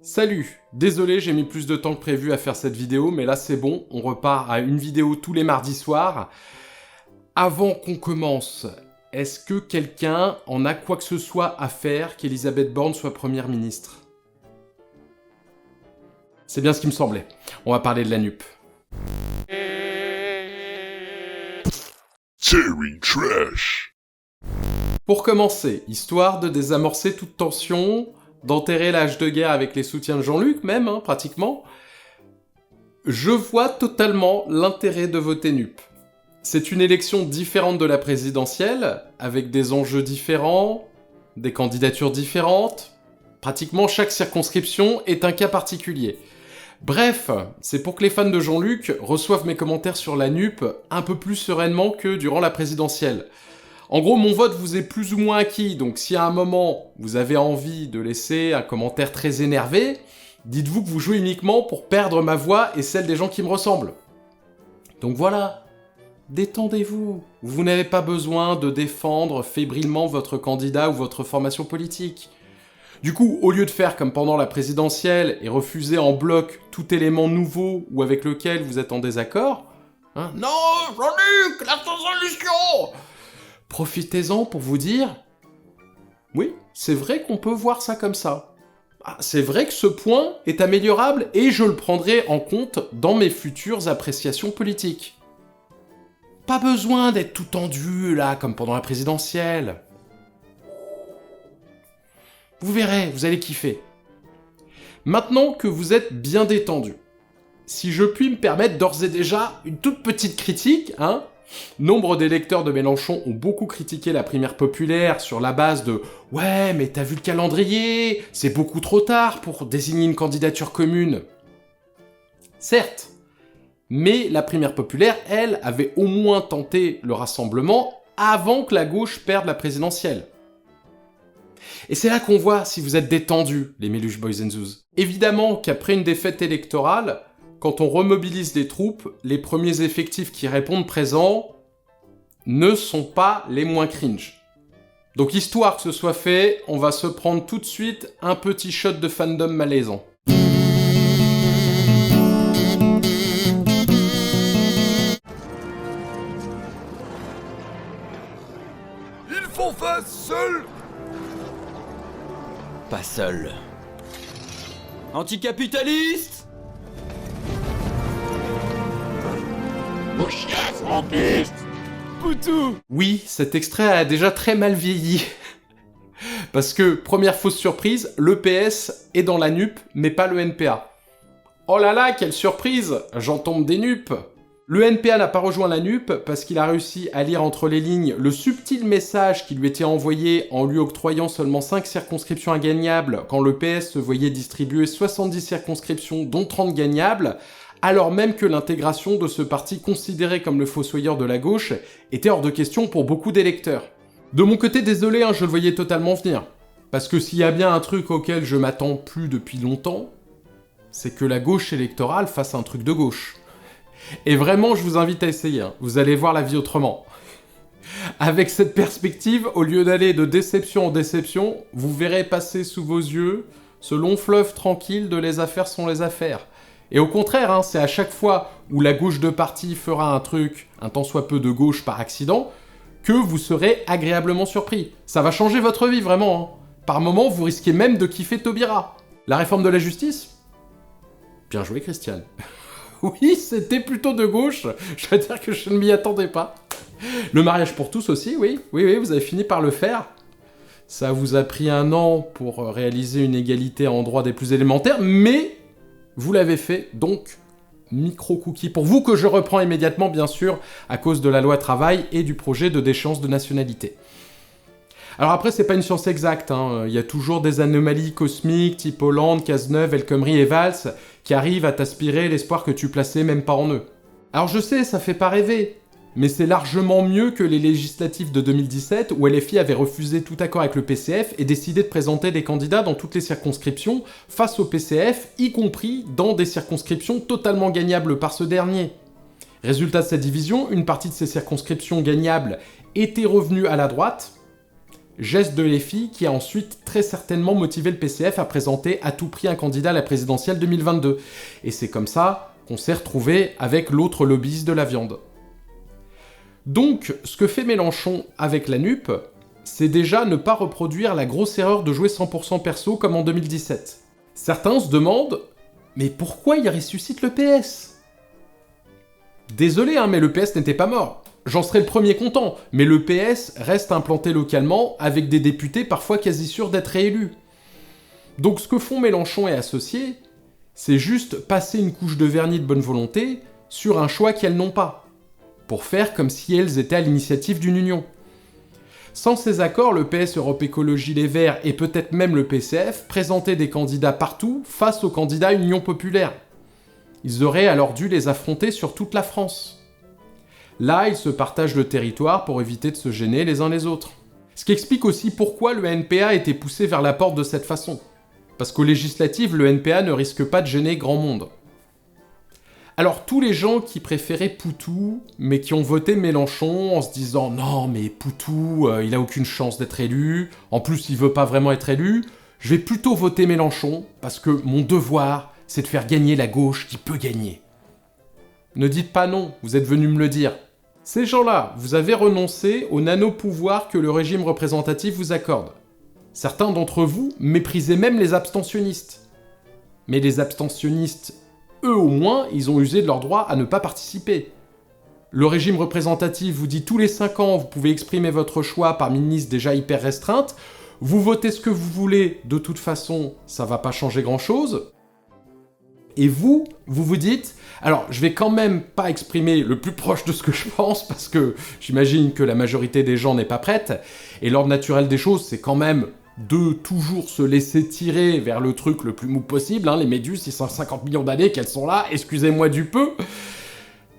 Salut! Désolé, j'ai mis plus de temps que prévu à faire cette vidéo, mais là c'est bon, on repart à une vidéo tous les mardis soirs. Avant qu'on commence, est-ce que quelqu'un en a quoi que ce soit à faire qu'Elisabeth Borne soit première ministre? C'est bien ce qui me semblait. On va parler de la NUP. Terry Trash. Pour commencer, histoire de désamorcer toute tension, d'enterrer l'âge de guerre avec les soutiens de Jean-Luc même, pratiquement, je vois totalement l'intérêt de voter NUP. C'est une élection différente de la présidentielle, avec des enjeux différents, des candidatures différentes. Pratiquement chaque circonscription est un cas particulier. Bref, c'est pour que les fans de Jean-Luc reçoivent mes commentaires sur la NUP un peu plus sereinement que durant la présidentielle. En gros, mon vote vous est plus ou moins acquis, donc si à un moment vous avez envie de laisser un commentaire très énervé, dites-vous que vous jouez uniquement pour perdre ma voix et celle des gens qui me ressemblent. Donc voilà, détendez-vous. Vous n'avez pas besoin de défendre fébrilement votre candidat ou votre formation politique. Du coup, au lieu de faire comme pendant la présidentielle et refuser en bloc tout élément nouveau ou avec lequel vous êtes en désaccord, non, Jean-Luc, la solution! Profitez-en pour vous dire, oui, c'est vrai qu'on peut voir ça comme ça. C'est vrai que ce point est améliorable et je le prendrai en compte dans mes futures appréciations politiques. Pas besoin d'être tout tendu, là, comme pendant la présidentielle. Vous verrez, vous allez kiffer. Maintenant que vous êtes bien détendu, si je puis me permettre d'ores et déjà une toute petite critique, nombre d'électeurs de Mélenchon ont beaucoup critiqué la primaire populaire sur la base de « Ouais, mais t'as vu le calendrier, c'est beaucoup trop tard pour désigner une candidature commune. » Certes, mais la primaire populaire, elle, avait au moins tenté le rassemblement avant que la gauche perde la présidentielle. Et c'est là qu'on voit si vous êtes détendus, les Méluches Boys and Zoos. Évidemment qu'après une défaite électorale, quand on remobilise les troupes, les premiers effectifs qui répondent présents ne sont pas les moins cringe. Donc histoire que ce soit fait, on va se prendre tout de suite un petit shot de fandom malaisant. Ils font face seuls. Pas seul. Anticapitaliste. Poutou. Oui, cet extrait a déjà très mal vieilli. Parce que, première fausse surprise, le PS est dans la NUP, mais pas le NPA. Oh là là, quelle surprise! J'en tombe des NUP! Le NPA n'a pas rejoint la NUP parce qu'il a réussi à lire entre les lignes le subtil message qui lui était envoyé en lui octroyant seulement 5 circonscriptions ingagnables quand le PS se voyait distribuer 70 circonscriptions dont 30 gagnables, alors même que l'intégration de ce parti considéré comme le fossoyeur de la gauche était hors de question pour beaucoup d'électeurs. De mon côté, désolé, je le voyais totalement venir. Parce que s'il y a bien un truc auquel je m'attends plus depuis longtemps, c'est que la gauche électorale fasse un truc de gauche. Et vraiment, je vous invite à essayer, vous allez voir la vie autrement. Avec cette perspective, au lieu d'aller de déception en déception, vous verrez passer sous vos yeux ce long fleuve tranquille de les affaires sont les affaires. Et au contraire, c'est à chaque fois où la gauche de parti fera un truc, un tant soit peu de gauche par accident, que vous serez agréablement surpris. Ça va changer votre vie, vraiment. Par moments, vous risquez même de kiffer Taubira. La réforme de la justice? Bien joué, Christiane. Oui, c'était plutôt de gauche. Je dois dire que je ne m'y attendais pas. Le mariage pour tous aussi, oui, vous avez fini par le faire. Ça vous a pris 1 an pour réaliser une égalité en droit des plus élémentaires, mais vous l'avez fait, donc micro-cookie pour vous que je reprends immédiatement, bien sûr, à cause de la loi travail et du projet de déchéance de nationalité. Alors après, c'est pas une science exacte, il y a toujours des anomalies cosmiques, type Hollande, Cazeneuve, El Khomri et Valls, qui arrivent à t'aspirer l'espoir que tu plaçais même pas en eux. Alors je sais, ça fait pas rêver, mais c'est largement mieux que les législatives de 2017 où LFI avait refusé tout accord avec le PCF et décidé de présenter des candidats dans toutes les circonscriptions face au PCF, y compris dans des circonscriptions totalement gagnables par ce dernier. Résultat de cette division, une partie de ces circonscriptions gagnables était revenue à la droite, Geste de l'EFI qui a ensuite très certainement motivé le PCF à présenter à tout prix un candidat à la présidentielle 2022. Et c'est comme ça qu'on s'est retrouvé avec l'autre lobbyiste de la viande. Donc, ce que fait Mélenchon avec la NUP, c'est déjà ne pas reproduire la grosse erreur de jouer 100% perso comme en 2017. Certains se demandent « Mais pourquoi il ressuscite le PS ?» Désolé, mais le PS n'était pas mort. J'en serais le premier content, mais le PS reste implanté localement avec des députés parfois quasi sûrs d'être réélus. Donc ce que font Mélenchon et associés, c'est juste passer une couche de vernis de bonne volonté sur un choix qu'elles n'ont pas, pour faire comme si elles étaient à l'initiative d'une union. Sans ces accords, le PS, Europe Écologie Les Verts et peut-être même le PCF présentaient des candidats partout face aux candidats Union Populaire. Ils auraient alors dû les affronter sur toute la France. Là, ils se partagent le territoire pour éviter de se gêner les uns les autres. Ce qui explique aussi pourquoi le NPA a été poussé vers la porte de cette façon. Parce qu'aux législatives, le NPA ne risque pas de gêner grand monde. Alors tous les gens qui préféraient Poutou, mais qui ont voté Mélenchon en se disant « Non, mais Poutou, il a aucune chance d'être élu, en plus il veut pas vraiment être élu, je vais plutôt voter Mélenchon, parce que mon devoir, c'est de faire gagner la gauche qui peut gagner. » Ne dites pas non, vous êtes venus me le dire. Ces gens-là, vous avez renoncé au nano-pouvoir que le régime représentatif vous accorde. Certains d'entre vous méprisaient même les abstentionnistes. Mais les abstentionnistes, eux au moins, ils ont usé de leur droit à ne pas participer. Le régime représentatif vous dit tous les 5 ans, vous pouvez exprimer votre choix parmi une liste déjà hyper restreinte, vous votez ce que vous voulez, de toute façon, ça va pas changer grand-chose. Et vous vous dites, alors je vais quand même pas exprimer le plus proche de ce que je pense, parce que j'imagine que la majorité des gens n'est pas prête, et l'ordre naturel des choses, c'est quand même de toujours se laisser tirer vers le truc le plus mou possible, les méduses, 650 millions d'années qu'elles sont là, excusez-moi du peu.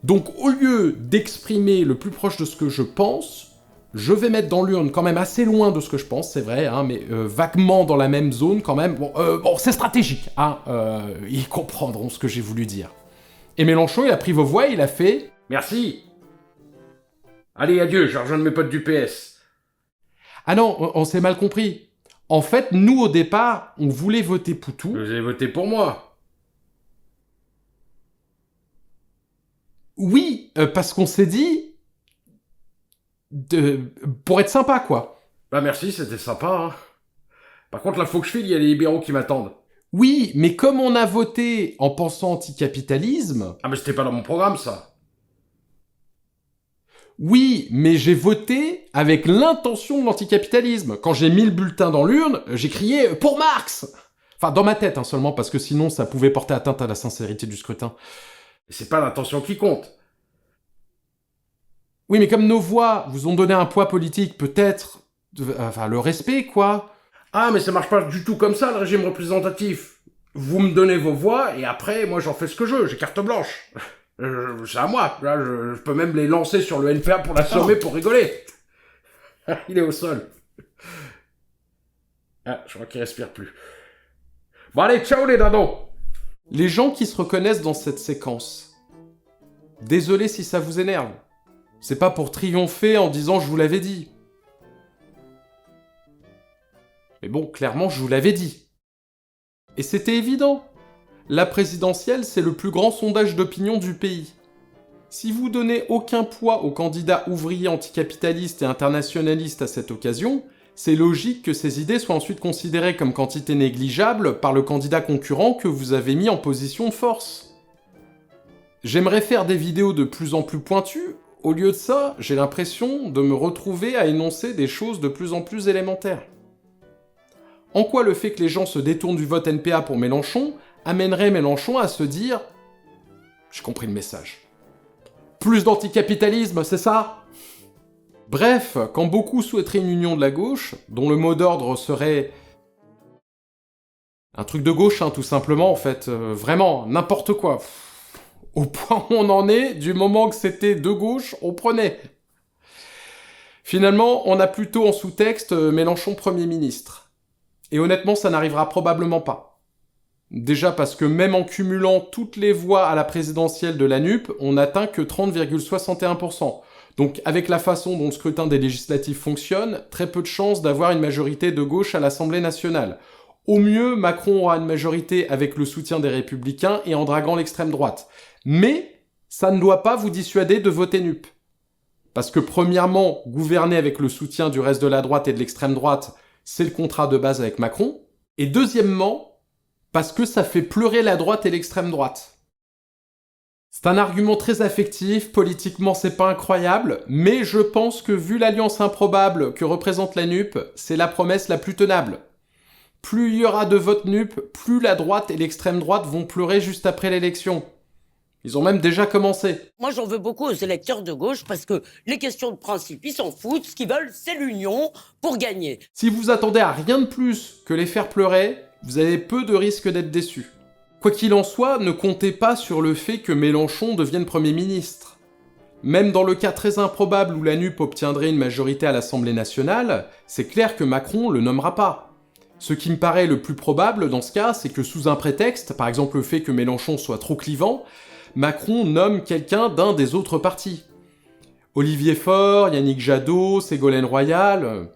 Donc au lieu d'exprimer le plus proche de ce que je pense, je vais mettre dans l'urne quand même assez loin de ce que je pense, c'est vrai, mais vaguement dans la même zone quand même. Bon, c'est stratégique, ils comprendront ce que j'ai voulu dire. Et Mélenchon, il a pris vos voix et il a fait « Merci. Allez, adieu, je rejoins mes potes du PS. » Ah non, on s'est mal compris. En fait, nous, au départ, on voulait voter Poutou. Vous avez voté pour moi. Oui, parce qu'on s'est dit... pour être sympa, quoi. Bah merci, c'était sympa, Par contre, là, faut que je file, il y a les libéraux qui m'attendent. Oui, mais comme on a voté en pensant anticapitalisme... Ah mais c'était pas dans mon programme, ça. Oui, mais j'ai voté avec l'intention de l'anticapitalisme. Quand j'ai mis le bulletin dans l'urne, j'ai crié « Pour Marx !» Enfin, dans ma tête, seulement, parce que sinon, ça pouvait porter atteinte à la sincérité du scrutin. C'est pas l'intention qui compte. Oui, mais comme nos voix vous ont donné un poids politique, peut-être... le respect, quoi. Ah, mais ça marche pas du tout comme ça, le régime représentatif. Vous me donnez vos voix, et après, moi, j'en fais ce que je veux, j'ai carte blanche. C'est à moi. Là, je peux même les lancer sur le NPA pour l'assommer pour rigoler. Il est au sol. Ah, je crois qu'il respire plus. Bon allez, ciao les dindons. Les gens qui se reconnaissent dans cette séquence, désolé si ça vous énerve. C'est pas pour triompher en disant « je vous l'avais dit ». Mais bon, clairement, je vous l'avais dit. Et c'était évident. La présidentielle, c'est le plus grand sondage d'opinion du pays. Si vous donnez aucun poids aux candidats ouvriers anticapitalistes et internationalistes à cette occasion, c'est logique que ces idées soient ensuite considérées comme quantité négligeable par le candidat concurrent que vous avez mis en position de force. J'aimerais faire des vidéos de plus en plus pointues. Au lieu de ça, j'ai l'impression de me retrouver à énoncer des choses de plus en plus élémentaires. En quoi le fait que les gens se détournent du vote NPA pour Mélenchon amènerait Mélenchon à se dire « J'ai compris le message. Plus d'anticapitalisme, c'est ça ?» Bref, quand beaucoup souhaiteraient une union de la gauche, dont le mot d'ordre serait un truc de gauche, tout simplement, en fait, vraiment, n'importe quoi. Au point où on en est, du moment que c'était de gauche, on prenait. Finalement, on a plutôt en sous-texte Mélenchon Premier ministre. Et honnêtement, ça n'arrivera probablement pas. Déjà parce que même en cumulant toutes les voix à la présidentielle de la NUP, on n'atteint que 30,61%. Donc avec la façon dont le scrutin des législatives fonctionne, très peu de chances d'avoir une majorité de gauche à l'Assemblée nationale. Au mieux, Macron aura une majorité avec le soutien des Républicains et en draguant l'extrême droite. Mais ça ne doit pas vous dissuader de voter NUP. Parce que premièrement, gouverner avec le soutien du reste de la droite et de l'extrême droite, c'est le contrat de base avec Macron. Et deuxièmement, parce que ça fait pleurer la droite et l'extrême droite. C'est un argument très affectif, politiquement c'est pas incroyable, mais je pense que vu l'alliance improbable que représente la NUP, c'est la promesse la plus tenable. Plus il y aura de votes NUP, plus la droite et l'extrême droite vont pleurer juste après l'élection. Ils ont même déjà commencé. Moi, j'en veux beaucoup aux électeurs de gauche parce que les questions de principe, ils s'en foutent. Ce qu'ils veulent, c'est l'union pour gagner. Si vous attendez à rien de plus que les faire pleurer, vous avez peu de risques d'être déçus. Quoi qu'il en soit, ne comptez pas sur le fait que Mélenchon devienne Premier ministre. Même dans le cas très improbable où la NUP obtiendrait une majorité à l'Assemblée nationale, c'est clair que Macron le nommera pas. Ce qui me paraît le plus probable dans ce cas, c'est que sous un prétexte, par exemple le fait que Mélenchon soit trop clivant, Macron nomme quelqu'un d'un des autres partis. Olivier Faure, Yannick Jadot, Ségolène Royal.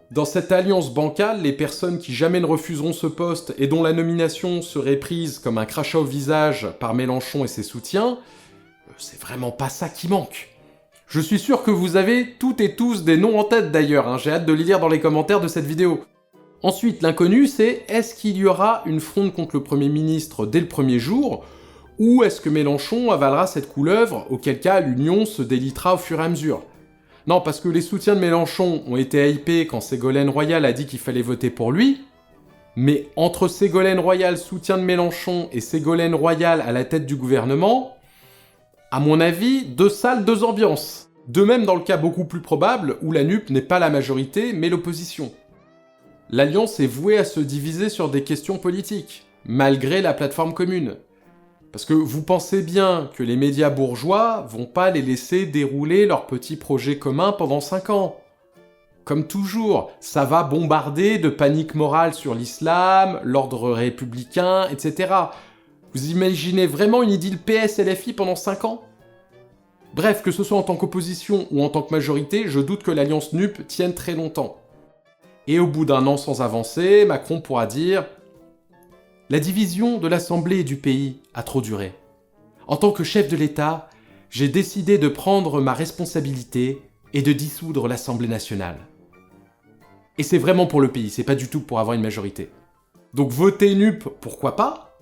Dans cette alliance bancale, les personnes qui jamais ne refuseront ce poste et dont la nomination serait prise comme un crachat au visage par Mélenchon et ses soutiens, c'est vraiment pas ça qui manque. Je suis sûr que vous avez toutes et tous des noms en tête d'ailleurs, j'ai hâte de les lire dans les commentaires de cette vidéo. Ensuite, l'inconnu, c'est est-ce qu'il y aura une fronde contre le Premier ministre dès le premier jour, ou est-ce que Mélenchon avalera cette couleuvre, auquel cas l'union se délitera au fur et à mesure? Non, parce que les soutiens de Mélenchon ont été hypés quand Ségolène Royal a dit qu'il fallait voter pour lui, mais entre Ségolène Royal, soutien de Mélenchon, et Ségolène Royal à la tête du gouvernement, à mon avis, deux salles, deux ambiances. De même dans le cas beaucoup plus probable, où la NUP n'est pas la majorité, mais l'opposition. L'alliance est vouée à se diviser sur des questions politiques, malgré la plateforme commune. Parce que vous pensez bien que les médias bourgeois vont pas les laisser dérouler leurs petits projets communs pendant 5 ans. Comme toujours, ça va bombarder de panique morale sur l'islam, l'ordre républicain, etc. Vous imaginez vraiment une idylle PS-LFI pendant 5 ans? Bref, que ce soit en tant qu'opposition ou en tant que majorité, je doute que l'alliance NUP tienne très longtemps. Et au bout d'un an sans avancée, Macron pourra dire « La division de l'Assemblée et du pays a trop duré. En tant que chef de l'État, j'ai décidé de prendre ma responsabilité et de dissoudre l'Assemblée nationale. » Et c'est vraiment pour le pays, c'est pas du tout pour avoir une majorité. Donc votez NUP, pourquoi pas,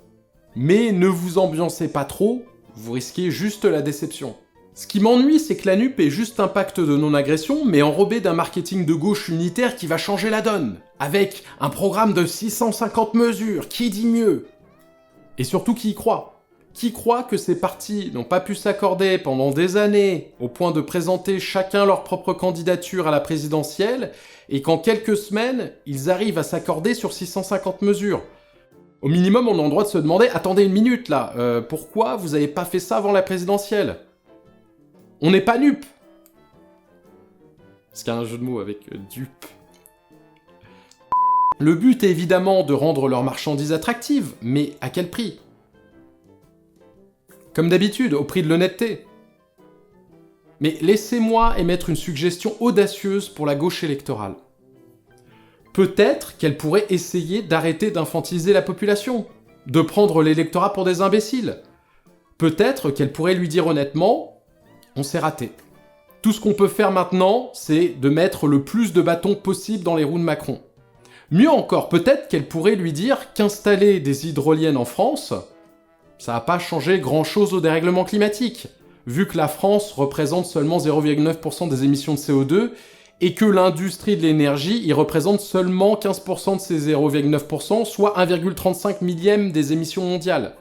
mais ne vous ambiancez pas trop, vous risquez juste la déception. Ce qui m'ennuie, c'est que la NUP est juste un pacte de non-agression, mais enrobé d'un marketing de gauche unitaire qui va changer la donne, avec un programme de 650 mesures, qui dit mieux? Et surtout qui y croit? Qui croit que ces partis n'ont pas pu s'accorder pendant des années au point de présenter chacun leur propre candidature à la présidentielle, et qu'en quelques semaines, ils arrivent à s'accorder sur 650 mesures? Au minimum, on a le droit de se demander « Attendez une minute là, pourquoi vous avez pas fait ça avant la présidentielle ?» On n'est pas NUP. Parce qu'il y a un jeu de mots avec dupe. Le but est évidemment de rendre leurs marchandises attractives, mais à quel prix? Comme d'habitude, au prix de l'honnêteté. Mais laissez-moi émettre une suggestion audacieuse pour la gauche électorale. Peut-être qu'elle pourrait essayer d'arrêter d'infantiliser la population, de prendre l'électorat pour des imbéciles. Peut-être qu'elle pourrait lui dire honnêtement on s'est raté. Tout ce qu'on peut faire maintenant, c'est de mettre le plus de bâtons possible dans les roues de Macron. Mieux encore, peut-être qu'elle pourrait lui dire qu'installer des hydroliennes en France, ça va pas changer grand-chose au dérèglement climatique, vu que la France représente seulement 0,9% des émissions de CO2 et que l'industrie de l'énergie y représente seulement 15% de ces 0,9%, soit 1,35 millième des émissions mondiales.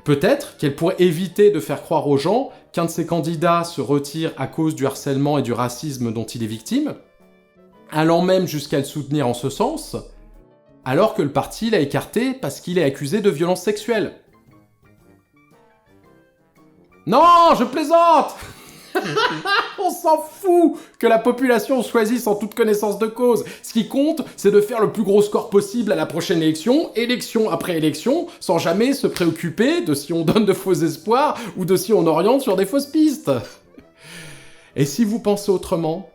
Peut-être qu'elle pourrait éviter de faire croire aux gens qu'un de ses candidats se retire à cause du harcèlement et du racisme dont il est victime, allant même jusqu'à le soutenir en ce sens, alors que le parti l'a écarté parce qu'il est accusé de violence sexuelle. Non, je plaisante! On s'en fout que la population choisisse en toute connaissance de cause. Ce qui compte, c'est de faire le plus gros score possible à la prochaine élection, élection après élection, sans jamais se préoccuper de si on donne de faux espoirs ou de si on oriente sur des fausses pistes. Et si vous pensez autrement,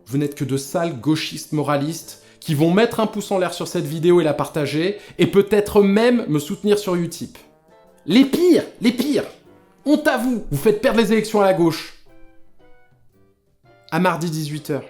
vous n'êtes que de sales gauchistes moralistes qui vont mettre un pouce en l'air sur cette vidéo et la partager, et peut-être même me soutenir sur Utip. Les pires, honte à vous, vous faites perdre les élections à la gauche. À mardi 18h.